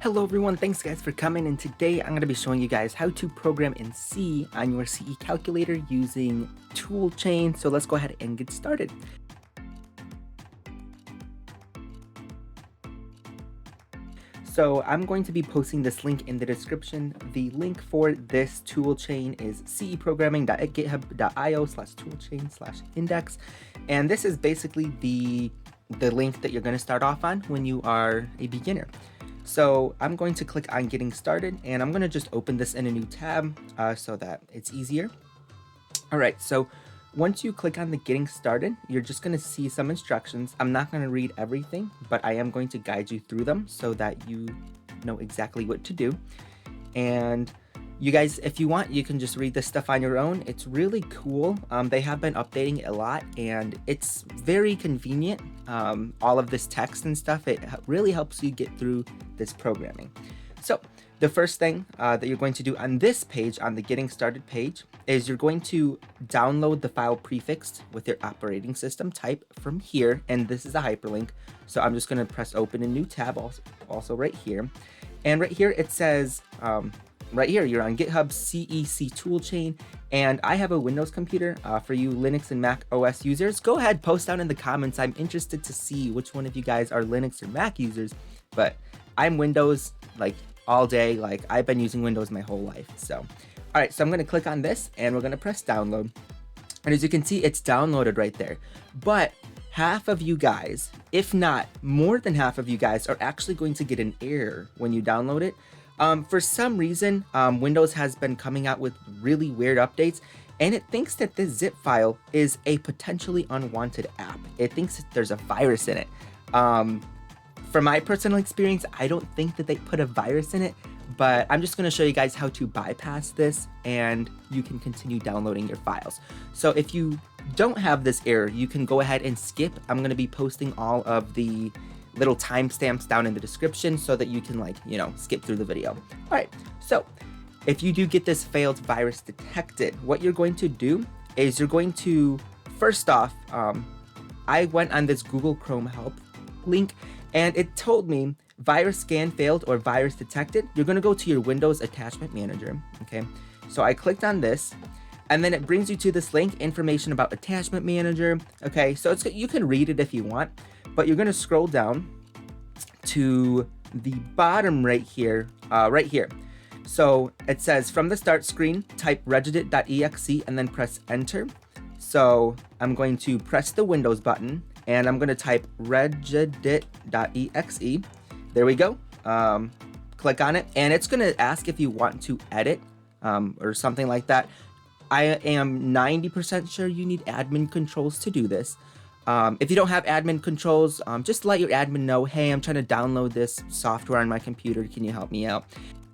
Hello everyone, thanks guys for coming, and today I'm going to be showing you guys how to program in C on your CE calculator using Toolchain. So let's go ahead and get started. So I'm going to be posting this link in the description. The link for this toolchain is ceprogramming.github.io/toolchain/index. And this is basically the link that you're going to start off on when you are a beginner. So I'm going to click on getting started, and I'm going to just open this in a new tab so that it's easier. All right, so once you click on the getting started, you're just going to see some instructions. I'm not going to read everything, but I am going to guide you through them so that you know exactly what to do. And you guys, if you want, you can just read this stuff on your own. It's really cool. They have been updating it a lot, and it's very convenient. All of this text and stuff, it really helps you get through this programming. So the first thing that you're going to do on this page, on the getting started page, is you're going to download the file prefixed with your operating system type from here, and this is a hyperlink. So I'm just going to press open a new tab also right here. And right here it says, right here, you're on GitHub CEC Toolchain, and I have a Windows computer. For you Linux and Mac OS users, go ahead, post down in the comments. I'm interested to see which one of you guys are Linux or Mac users, but I'm Windows, like all day. Like I've been using Windows my whole life. So, all right, so I'm going to click on this and we're going to press download. And as you can see, it's downloaded right there. But half of you guys, if not more than half of you guys, are actually going to get an error when you download it. For some reason, Windows has been coming out with really weird updates, and it thinks that this zip file is a potentially unwanted app. It thinks that there's a virus in it. From my personal experience, I don't think that they put a virus in it, but I'm just going to show you guys how to bypass this, and you can continue downloading your files. So if you don't have this error, you can go ahead and skip. I'm going to be posting all of the little timestamps down in the description so that you can, like, you know, skip through the video. All right, so if you do get this failed virus detected, what you're going to do is you're going to, first off, I went on this Google Chrome help link, and it told me virus scan failed or virus detected. You're going to go to your Windows Attachment Manager. Okay, so I clicked on this, and then it brings you to this link, information about Attachment Manager. Okay, so you can read it if you want, but you're going to scroll down to the bottom right here, So it says, from the start screen, type regedit.exe and then press enter. So I'm going to press the Windows button and I'm going to type regedit.exe. There we go. Click on it, and it's going to ask if you want to edit or something like that. I am 90% sure you need admin controls to do this. If you don't have admin controls, just let your admin know, hey, I'm trying to download this software on my computer. Can you help me out?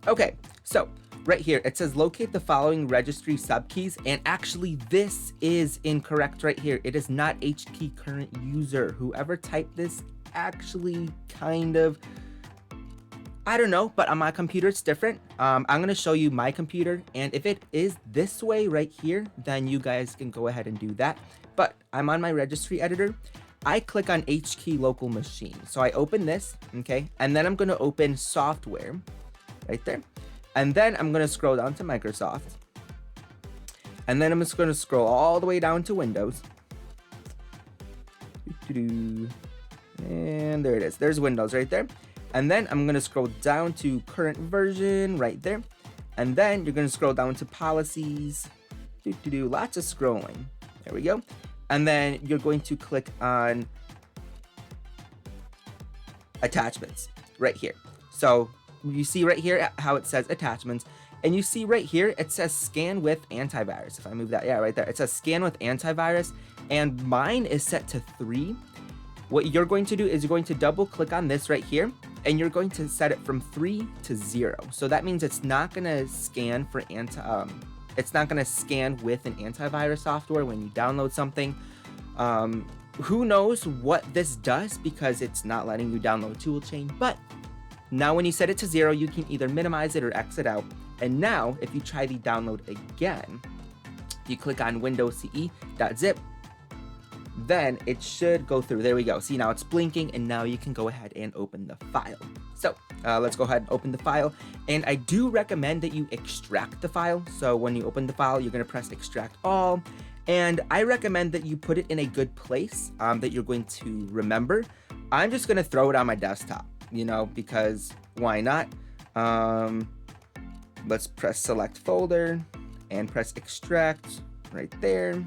Okay, so right here, it says locate the following registry subkeys, and actually this is incorrect right here. It is not HKey current user. Whoever typed this actually kind of, I don't know, but on my computer it's different. I'm going to show you my computer, and if it is this way right here, then you guys can go ahead and do that. But I'm on my registry editor. I click on HKey local machine. So I open this, okay, and then I'm going to open software right there. And then I'm going to scroll down to Microsoft. And then I'm just going to scroll all the way down to Windows. And there it is. There's Windows right there. And then I'm going to scroll down to CurrentVersion right there. And then you're going to scroll down to policies. Lots of scrolling. There we go. And then you're going to click on attachments right here. So you see right here how it says attachments, and you see right here it says scan with antivirus. If I move that, yeah, right there, it says scan with antivirus, and mine is set to 3. What you're going to do is you're going to double click on this right here, and you're going to set it from 3 to 0. So that means it's not going to scan for it's not going to scan with an antivirus software when you download something. Who knows what this does, because it's not letting you download Toolchain. But now when you set it to 0, you can either minimize it or exit out. And now if you try the download again, you click on Windows CE.zip, then it should go through. There we go. See, now it's blinking, and now you can go ahead and open the file. So let's go ahead and open the file. And I do recommend that you extract the file. So when you open the file, you're going to press extract all. And I recommend that you put it in a good place that you're going to remember. I'm just going to throw it on my desktop, you know, because why not? Let's press select folder and press extract right there.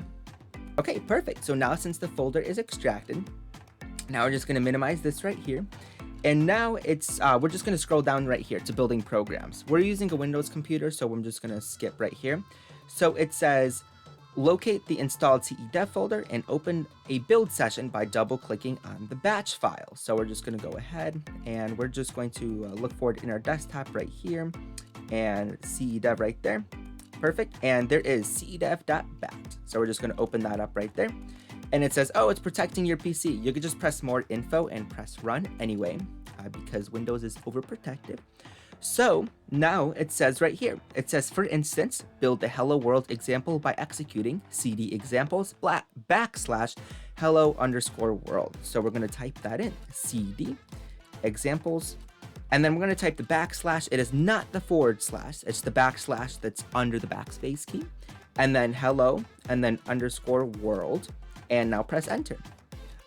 Okay, perfect. So now since the folder is extracted, now we're just going to minimize this right here. And now it's we're just going to scroll down right here to building programs. We're using a Windows computer, so I'm just going to skip right here. So it says locate the installed CEDev folder and open a build session by double clicking on the batch file. So we're just going to go ahead and we're just going to look for it in our desktop right here and CEDev right there. Perfect. And there is cedev.bat. So we're just going to open that up right there. And it says, oh, it's protecting your PC. You could just press more info and press run anyway, because Windows is overprotective. So now it says right here, it says, for instance, build the hello world example by executing cd examples / hello_world. So we're going to type that in, cd examples. And then we're going to type the /. It is not the /, it's the / that's under the backspace key. And then hello, and then _world. And now press enter.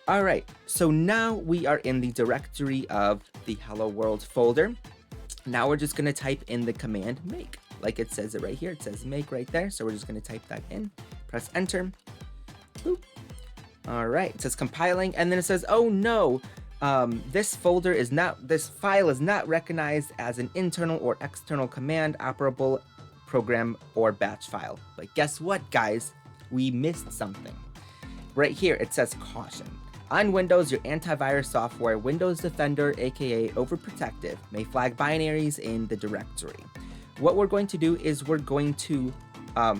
All right, so now we are in the directory of the hello world folder. Now we're just going to type in the command make, like it says it right here. It says make right there. So we're just going to type that in, press enter. Boop. All right, it says compiling, and then it says, oh no, this file is not recognized as an internal or external command operable program or batch file. But guess what, guys? We missed something. Right here, it says caution. On Windows, your antivirus software, Windows Defender, aka Overprotective, may flag binaries in the directory. What we're going to do is we're going to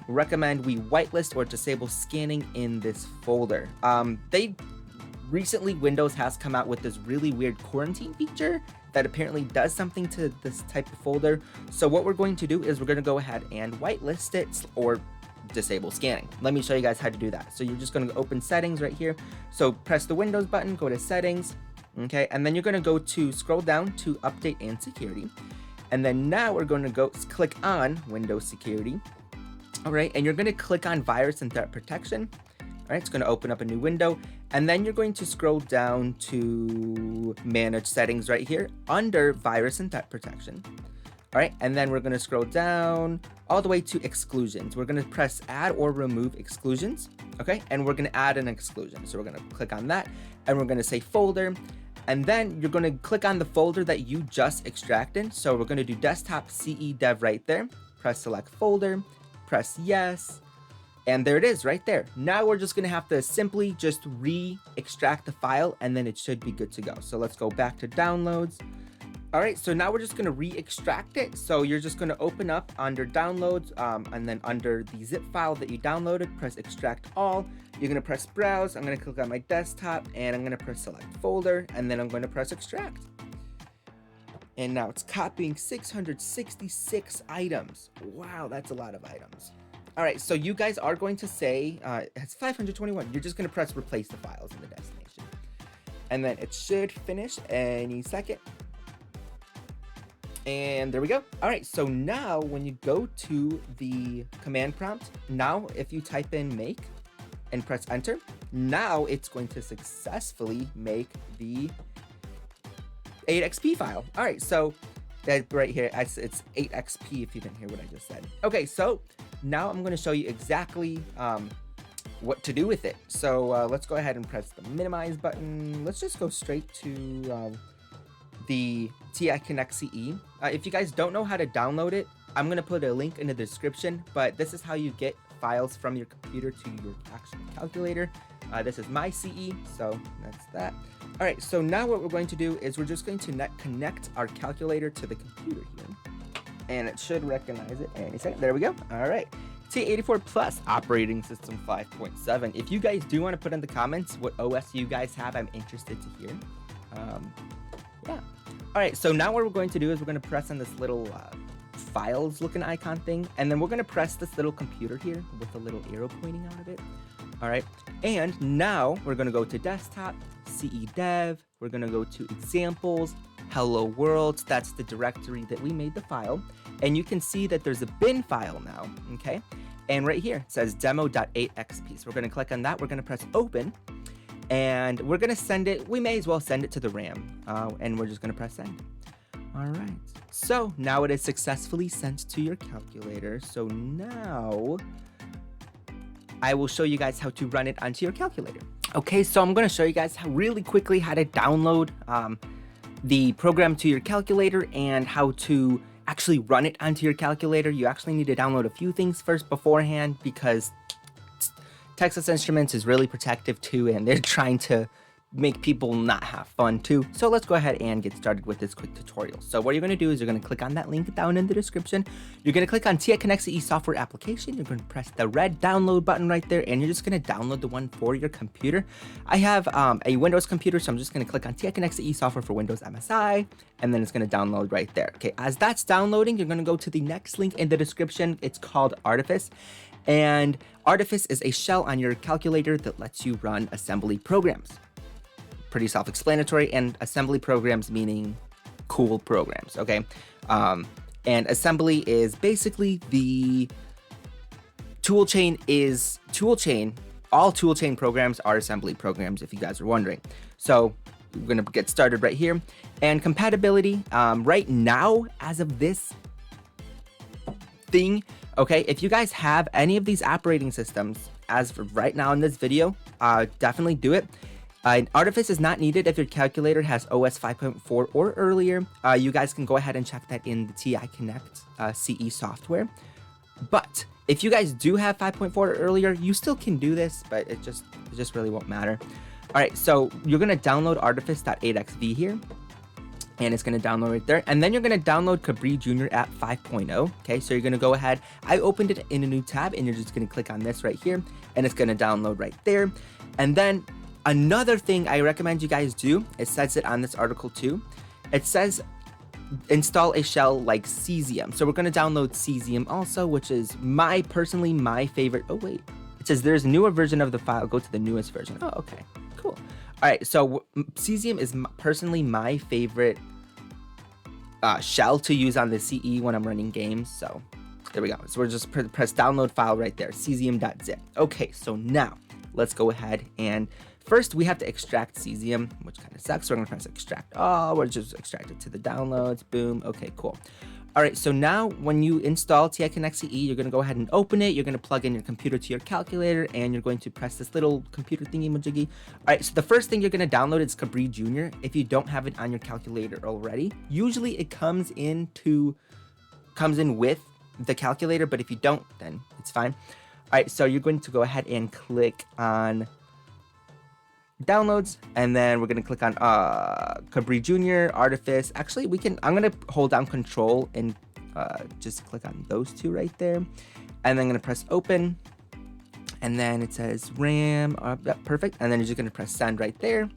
recommend we whitelist or disable scanning in this folder. Recently, Windows has come out with this really weird quarantine feature that apparently does something to this type of folder. So what we're going to do is we're going to go ahead and whitelist it or disable scanning. Let me show you guys how to do that. So you're just going to open settings right here. So press the Windows button, go to settings, okay, and then you're going to go to scroll down to update and security. And then now we're going to go click on Windows security. All right, and you're going to click on virus and threat protection. All right, it's going to open up a new window, and then you're going to scroll down to manage settings right here under virus and threat protection. All right, and then we're going to scroll down all the way to exclusions. We're going to press add or remove exclusions, okay? And we're going to add an exclusion. So we're going to click on that, and we're going to say folder, and then you're going to click on the folder that you just extracted. So we're going to do desktop CEDev right there. Press select folder, press yes, and there it is right there. Now we're just going to have to simply just re-extract the file, and then it should be good to go. So let's go back to downloads. All right, so now we're just going to re-extract it. So you're just going to open up under downloads, and then under the zip file that you downloaded, press extract all. You're going to press browse. I'm going to click on my desktop, and I'm going to press select folder, and then I'm going to press extract. And now it's copying 666 items. Wow, that's a lot of items. All right, so you guys are going to say, it's 521. You're just going to press replace the files in the destination. And then it should finish any second. And there we go. All right, so now when you go to the command prompt, now if you type in make and press enter, now it's going to successfully make the 8xp file. All right, so that right here, it's 8xp if you didn't hear what I just said. Okay, so now I'm going to show you exactly what to do with it. So let's go ahead and press the minimize button. Let's just go straight to the TI Connect CE. If you guys don't know how to download it, I'm going to put a link in the description, but this is how you get files from your computer to your actual calculator. This is my CE, so that's that. All right, so now what we're going to do is we're just going to connect our calculator to the computer here, and it should recognize it any second. There we go. All right. T84 Plus operating system 5.7. If you guys do want to put in the comments what OS you guys have, I'm interested to hear. Yeah. All right, so now what we're going to do is we're going to press on this little files looking icon thing, and then we're going to press this little computer here with a little arrow pointing out of it. All right, and now we're going to go to desktop, CEDev, we're going to go to examples, hello world. That's the directory that we made the file. And you can see that there's a bin file now, okay? And right here, it says demo.8xp. So we're gonna click on that. We're gonna press open, and we're gonna send it. We may as well send it to the RAM, and we're just gonna press send. All right, so now it is successfully sent to your calculator. So now I will show you guys how to run it onto your calculator. Okay, so I'm gonna show you guys really quickly how to download the program to your calculator and how to actually run it onto your calculator. You actually need to download a few things first beforehand, because Texas Instruments is really protective too, and they're trying to make people not have fun too. So let's go ahead and get started with this quick tutorial. So what you're going to do is you're going to click on that link down in the description. You're going to click on TI Connect CE software application. You're going to press the red download button right there, and you're just going to download the one for your computer. I have a Windows computer, so I'm just going to click on TI Connect CE software for Windows MSI, and then it's going to download right there. Okay, as that's downloading, you're going to go to the next link in the description. It's called Artifice. And Artifice is a shell on your calculator that lets you run assembly programs. Pretty self-explanatory, and assembly programs meaning cool programs, okay? And assembly is basically the toolchain all toolchain programs are assembly programs, if you guys are wondering. So we're gonna get started right here. And compatibility, right now, as of this thing, okay, if you guys have any of these operating systems, as for right now in this video, definitely do it. Artifice is not needed if your calculator has OS 5.4 or earlier. You guys can go ahead and check that in the TI Connect CE software. But if you guys do have 5.4 or earlier, you still can do this, but it just really won't matter. All right, so you're gonna download artifice.8xv here, and it's gonna download right there. And then you're gonna download Cabri Junior app 5.0. Okay, so you're gonna go ahead. I opened it in a new tab, and you're just gonna click on this right here, and it's gonna download right there. And then another thing I recommend you guys do, it says it on this article too. It says install a shell like Cesium. So we're going to download Cesium also, which is personally my favorite. Oh wait, it says there's a newer version of the file. Go to the newest version. Oh, okay, cool. All right, so Cesium is personally my favorite shell to use on the CE when I'm running games. So there we go. So we're just press download file right there, cesium.zip. Okay, so now let's go ahead and first we have to extract Cesium, which kind of sucks. So we're gonna press extract all. We're just extract it to the downloads. Boom. Okay, cool. All right, so now when you install TI Connect CE, you're gonna go ahead and open it. You're gonna plug in your computer to your calculator, and you're going to press this little computer thingy majiggy. All right, so the first thing you're gonna download is Cabri Junior. If you don't have it on your calculator already, usually it comes in with the calculator, but if you don't, then it's fine. All right, so you're going to go ahead and click on downloads, and then we're going to click on Cabri Junior, Artifice. Actually, I'm going to hold down control and just click on those two right there. And then I'm going to press open, and then it says RAM, perfect. And then you're just going to press send right there.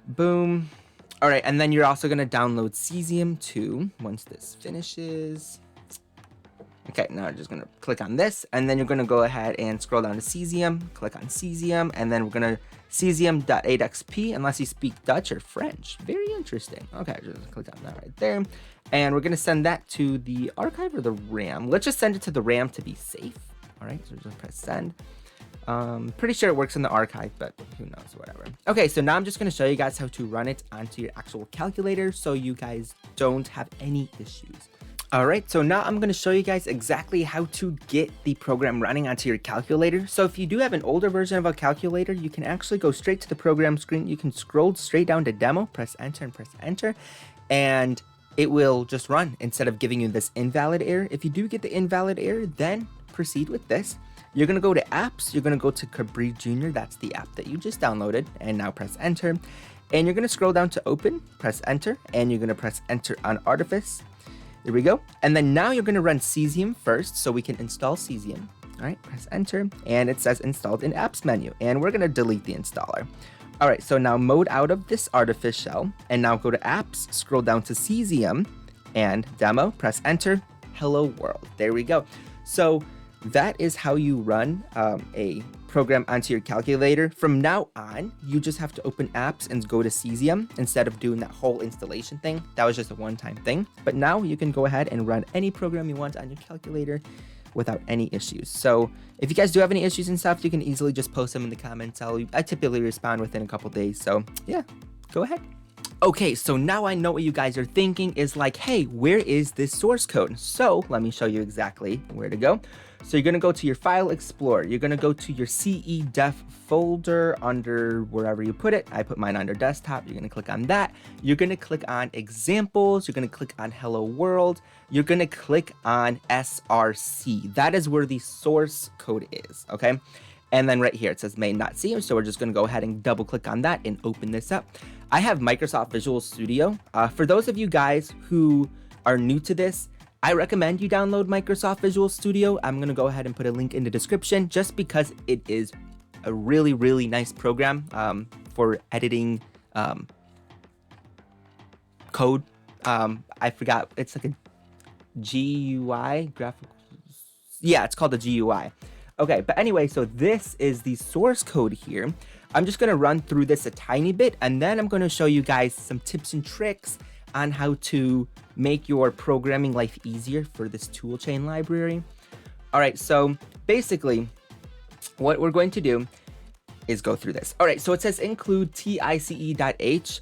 Boom. All right, and then you're also going to download Cesium too once this finishes. Okay, now I'm just gonna click on this, and then you're gonna go ahead and scroll down to Cesium, click on Cesium, and then we're gonna Cesium.8xp, unless you speak Dutch or French. Very interesting. Okay, just click on that right there. And we're gonna send that to the archive or the RAM. Let's just send it to the RAM to be safe. All right, so just press send. Pretty sure it works in the archive, but who knows, whatever. Okay, so now I'm just gonna show you guys how to run it onto your actual calculator so you guys don't have any issues. All right, so now I'm gonna show you guys exactly how to get the program running onto your calculator. So if you do have an older version of a calculator, you can actually go straight to the program screen. You can scroll straight down to demo, press enter, and it will just run instead of giving you this invalid error. If you do get the invalid error, then proceed with this. You're gonna go to apps, you're gonna go to Cabri Junior, that's the app that you just downloaded, and now press enter. And you're gonna scroll down to open, press enter, and you're gonna press enter on Artifice. There we go. And then now you're going to run Cesium first so we can install Cesium. All right, press enter, and it says installed in apps menu, and we're going to delete the installer. All right, so now mode out of this Artifice shell, and now go to apps, scroll down to Cesium, and demo, press enter, hello world. There we go. So that is how you run a program onto your calculator, from now on, you just have to open apps and go to Cesium instead of doing that whole installation thing. That was just a one-time thing. But now you can go ahead and run any program you want on your calculator without any issues. So if you guys do have any issues and stuff, you can easily just post them in the comments. I typically respond within a couple days. So yeah, go ahead. Okay, so now I know what you guys are thinking is like, hey, where is this source code? So let me show you exactly where to go. So you're gonna go to your File Explorer. You're gonna go to your CE folder under wherever you put it. I put mine under desktop. You're gonna click on that. You're gonna click on examples. You're gonna click on Hello World. You're gonna click on SRC. That is where the source code is, okay? And then right here, it says main.c. So we're just gonna go ahead and double click on that and open this up. I have Microsoft Visual Studio. For those of you guys who are new to this, I recommend you download Microsoft Visual Studio. I'm gonna go ahead and put a link in the description just because it is a really, really nice program for editing code. I forgot, it's like a GUI, graphical. Yeah, it's called the GUI. Okay, but anyway, so this is the source code here. I'm just gonna run through this a tiny bit, and then I'm gonna show you guys some tips and tricks on how to make your programming life easier for this toolchain library. All right, so basically what we're going to do is go through this. All right, so it says include tice.h.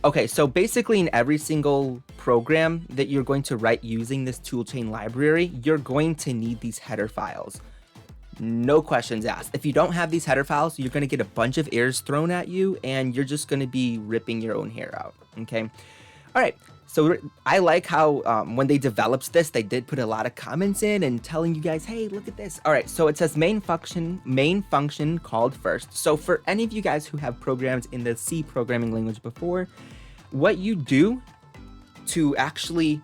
Okay, so basically in every single program that you're going to write using this toolchain library, you're going to need these header files. No questions asked. If you don't have these header files, you're going to get a bunch of errors thrown at you, and you're just going to be ripping your own hair out, okay? All right, so I like how when they developed this, they did put a lot of comments in and telling you guys, hey, look at this. All right, so it says main function called first. So for any of you guys who have programmed in the C programming language before, what you do to actually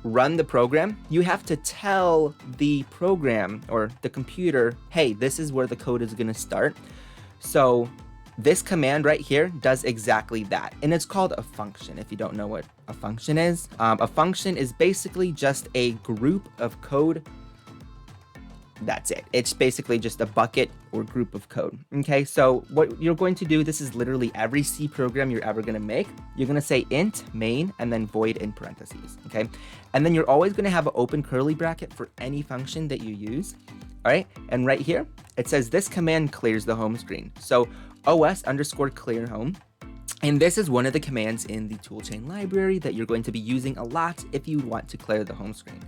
run the program, you have to tell the program or the computer, hey, this is where the code is going to start. So this command right here does exactly that, and it's called a function. If you don't know what a function is basically just a group of code. That's it. It's basically just a bucket or group of code. Okay, so what you're going to do, this is literally every C program you're ever going to make. You're going to say int main and then void in parentheses. Okay, and then you're always going to have an open curly bracket for any function that you use. All right, and right here it says this command clears the home screen. So os_clear home. And this is one of the commands in the toolchain library that you're going to be using a lot if you want to clear the home screen.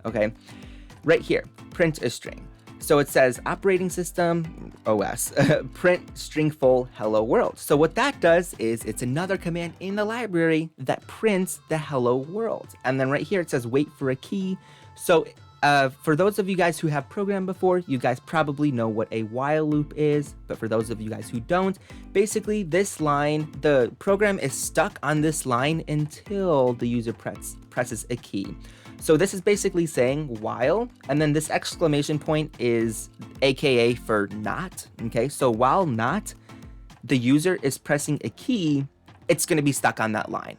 Okay, right here, print a string. So it says operating system OS, print string full hello world. So what that does is it's another command in the library that prints the hello world. And then right here it says wait for a key. So for those of you guys who have programmed before, you guys probably know what a while loop is, but for those of you guys who don't, basically this line, the program is stuck on this line until the user presses a key. So this is basically saying while, and then this exclamation point is AKA for not, okay? So while not, the user is pressing a key, it's gonna be stuck on that line,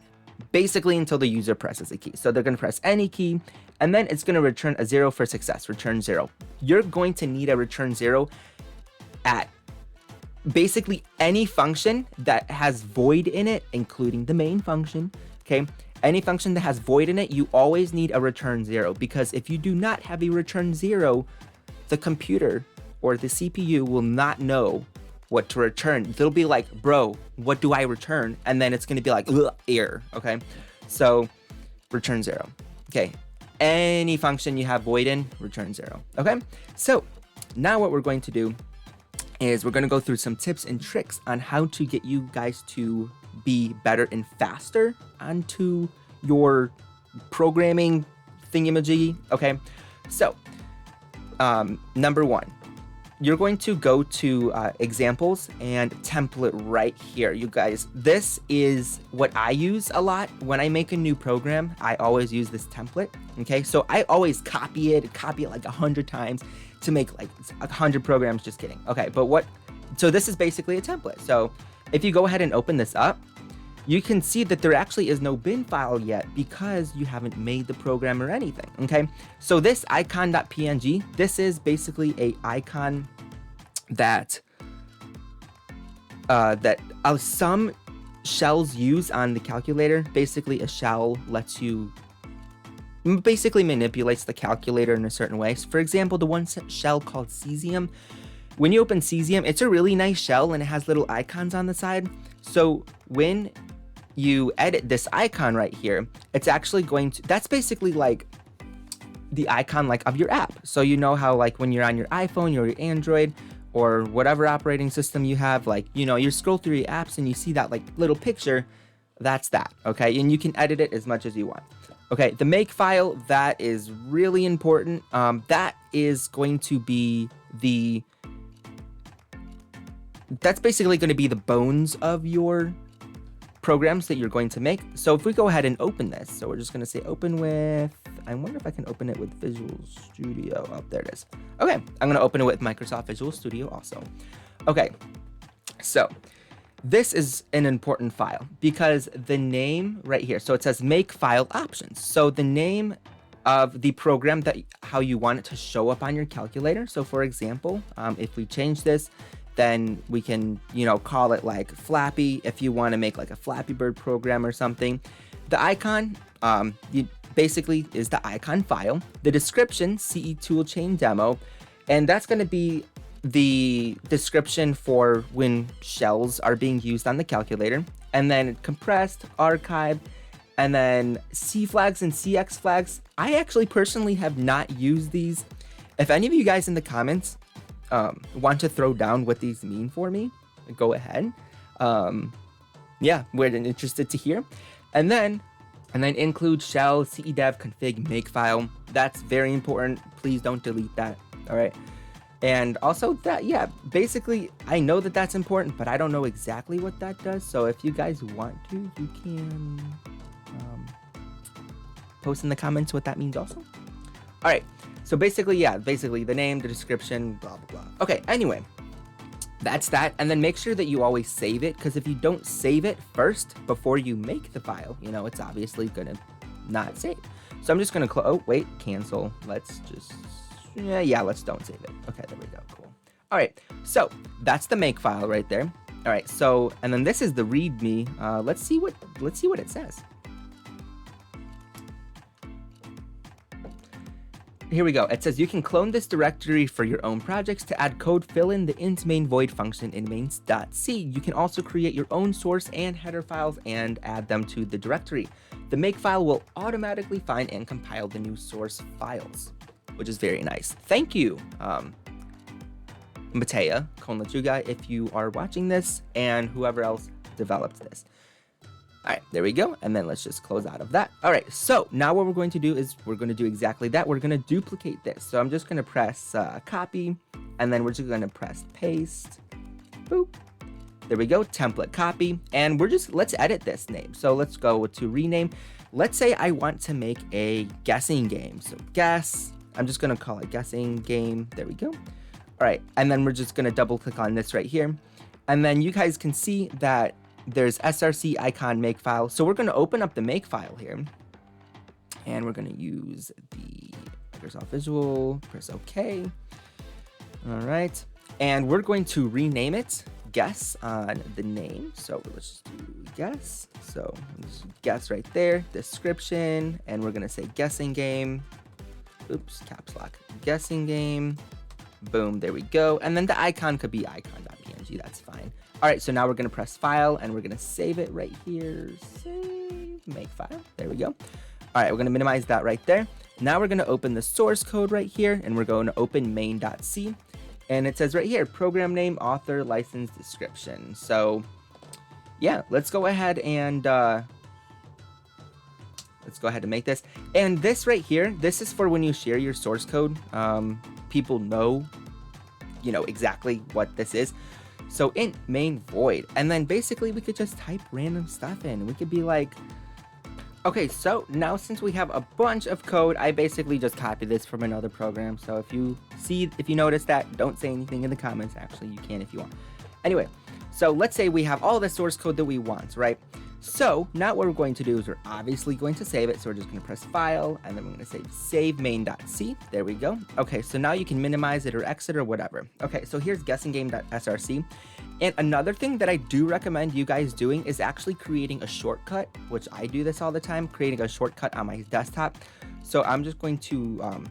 basically until the user presses a key. So they're gonna press any key, and then it's gonna return a 0 for success, return 0. You're going to need a return 0 at basically any function that has void in it, including the main function, okay? Any function that has void in it, you always need a return 0, because if you do not have a return 0, the computer or the CPU will not know what to return. They'll be like, bro, what do I return? And then it's gonna be like, error, okay? So return 0, okay? Any function you have void in, return 0, okay? So now what we're going to do is we're gonna go through some tips and tricks on how to get you guys to be better and faster onto your programming thingamajiggy, okay? So, number one, you're going to go to examples and template right here. You guys, this is what I use a lot. When I make a new program, I always use this template, okay? So I always copy it like 100 times to make like 100 programs, just kidding. Okay, but so this is basically a template. So if you go ahead and open this up, you can see that there actually is no bin file yet because you haven't made the program or anything, okay? So this icon.png, this is basically a icon that some shells use on the calculator. Basically, a shell lets you basically manipulates the calculator in a certain way. So for example, the one shell called Cesium, when you open Cesium, it's a really nice shell and it has little icons on the side. So when you edit this icon right here, it's actually going to, that's basically like the icon like of your app. So you know how like when you're on your iPhone or your Android or whatever operating system you have, like, you know, you scroll through your apps and you see that like little picture, that's that, okay? And you can edit it as much as you want. Okay, the makefile, that is really important. That is going to be that's basically going to be the bones of your programs that you're going to make. So if we go ahead and open this, so we're just going to say open with, I wonder if I can open it with Visual Studio. Oh, there it is. Okay, I'm going to open it with Microsoft Visual Studio also. Okay, so this is an important file because the name right here, so it says make file options. So the name of the program, that how you want it to show up on your calculator. So for example, if we change this, then we can, you know, call it like Flappy if you want to make like a Flappy Bird program or something. The icon basically is the icon file. The description, CE Toolchain demo, and that's going to be the description for when shells are being used on the calculator. And then compressed, archive, and then C flags and CX flags. I actually personally have not used these. If any of you guys in the comments want to throw down what these mean for me, go ahead. Yeah, we're interested to hear. And then include shell, cedev, config, makefile. That's very important. Please don't delete that. All right. And also that, yeah, basically I know that that's important, but I don't know exactly what that does. So if you guys want to, you can post in the comments what that means also. All right. So basically, yeah, basically the name, the description, blah, blah, blah. Okay, anyway, that's that. And then make sure that you always save it, because if you don't save it first before you make the file, you know, it's obviously going to not save. So I'm just going to oh, wait, cancel. Let's just, yeah, let's don't save it. Okay, there we go. Cool. All right, so that's the make file right there. All right, so, and then this is the readme. Let's see what it says. Here we go. It says you can clone this directory for your own projects. To add code, fill in the int main void function in mains.c. You can also create your own source and header files and add them to the directory. The makefile will automatically find and compile the new source files, which is very nice. Thank you, Matea Konlachuga, if you are watching this, and whoever else developed this. All right, there we go. And then let's just close out of that. All right, so now what we're going to do is we're going to do exactly that. We're going to duplicate this. So I'm just going to press copy, and then we're just going to press paste. Boop. There we go, template copy. And let's edit this name. So let's go to rename. Let's say I want to make a guessing game. So guess, I'm just going to call it guessing game. There we go. All right, and then we're just going to double click on this right here. And then you guys can see that there's src icon makefile. So we're going to open up the makefile here, and we're going to use the Microsoft Visual, press OK. All right, and we're going to rename it guess on the name. So let's just do guess. So guess right there, description, and we're going to say guessing game. Oops, caps lock, guessing game. Boom, there we go. And then the icon could be icon.png, that's fine. All right, so now we're gonna press file and we're gonna save it right here. Save, make file, there we go. All right, we're gonna minimize that right there. Now we're gonna open the source code right here, and we're going to open main.c. And it says right here, program name, author, license, description. So yeah, let's go ahead and make this. And this right here, this is for when you share your source code. People know, you know, exactly what this is. So int main void, and then basically we could just type random stuff in. We could be like, okay, so now since we have a bunch of code, I basically just copied this from another program. So if you notice that, don't say anything in the comments. Actually, you can if you want. Anyway, so let's say we have all the source code that we want, right? So now what we're going to do is we're obviously going to save it. So we're just going to press File, and then we're going to save main.c. There we go. Okay, so now you can minimize it or exit or whatever. Okay, so here's guessinggame.src. And another thing that I do recommend you guys doing is actually creating a shortcut, which I do this all the time, creating a shortcut on my desktop. So I'm just going to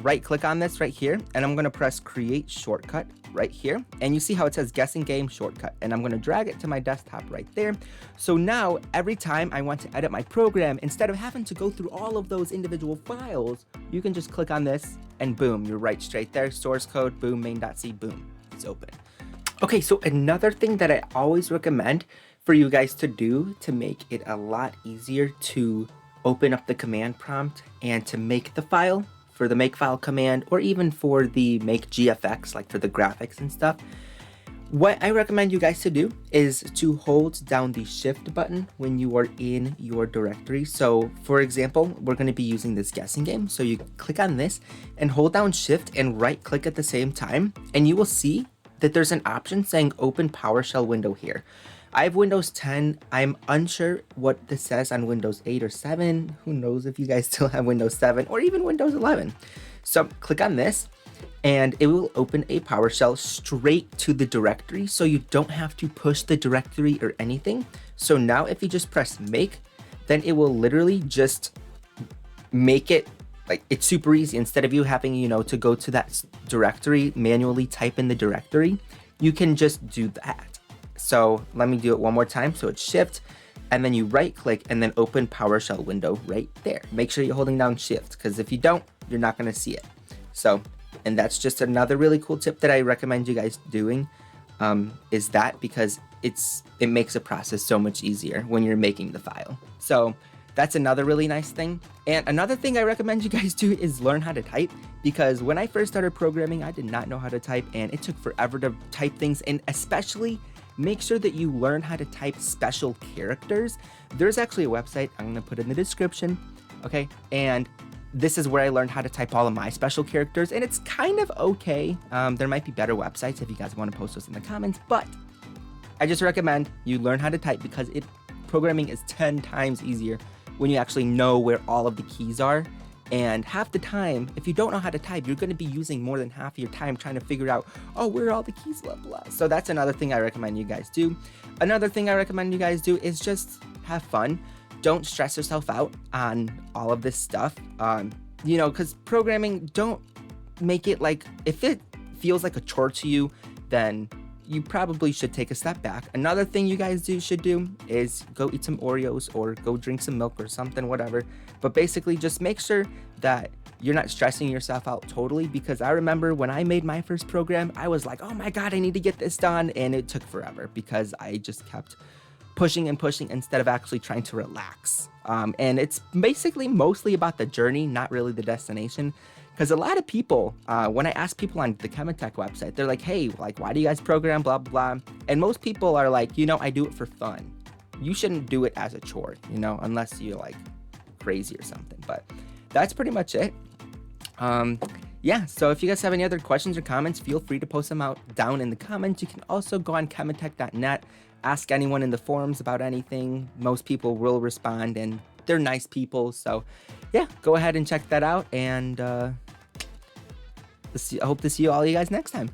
right click on this right here, and I'm going to press create shortcut right here, and you see how it says guessing game shortcut, and I'm going to drag it to my desktop right there. So now every time I want to edit my program, instead of having to go through all of those individual files, you can just click on this and boom, you're right straight there. Source code, boom, main.c, boom, it's open. Okay, so another thing that I always recommend for you guys to do to make it a lot easier to open up the command prompt and to make the file for the makefile command, or even for the make GFX, like for the graphics and stuff, what I recommend you guys to do is to hold down the shift button when you are in your directory. So for example, we're going to be using this guessing game. So you click on this and hold down shift and right click at the same time, and you will see that there's an option saying open PowerShell window here. I have Windows 10. I'm unsure what this says on Windows 8 or 7. Who knows if you guys still have Windows 7 or even Windows 11. So click on this and it will open a PowerShell straight to the directory, so you don't have to push the directory or anything. So now if you just press make, then it will literally just make it like it's super easy. Instead of you having, you know, to go to that directory, manually type in the directory, you can just do that. So let me do it one more time. So it's shift and then you right click and then open PowerShell window right there. Make sure you're holding down shift, because if you don't, you're not going to see it. So, and that's just another really cool tip that I recommend you guys doing, is that because it makes the process so much easier when you're making the file. So that's another really nice thing. And another thing I recommend you guys do is learn how to type, because when I first started programming, I did not know how to type and it took forever to type things, and especially make sure that you learn how to type special characters. There's actually a website I'm gonna put in the description, okay? And this is where I learned how to type all of my special characters, and it's kind of okay. There might be better websites if you guys wanna post those in the comments, but I just recommend you learn how to type, because programming is 10 times easier when you actually know where all of the keys are. And half the time, if you don't know how to type, you're going to be using more than half of your time trying to figure out, oh, where are all the keys, blah, blah. So that's another thing I recommend you guys do. Another thing I recommend you guys do is just have fun. Don't stress yourself out on all of this stuff. You know, because programming, don't make it like, if it feels like a chore to you, then you probably should take a step back. Another thing you guys should do is go eat some Oreos or go drink some milk or something, whatever. But basically just make sure that you're not stressing yourself out totally, because I remember when I made my first program, I was like, oh my God, I need to get this done. And it took forever because I just kept pushing and pushing instead of actually trying to relax. And it's basically mostly about the journey, not really the destination. Because a lot of people, when I ask people on the Chemitech website, they're like, hey, like, why do you guys program, blah, blah, blah. And most people are like, you know, I do it for fun. You shouldn't do it as a chore, you know, unless you're like crazy or something. But that's pretty much it. Yeah, so if you guys have any other questions or comments, feel free to post them out down in the comments. You can also go on chemitech.net, ask anyone in the forums about anything. Most people will respond, and they're nice people. So yeah, go ahead and check that out, and I hope to see all you guys next time.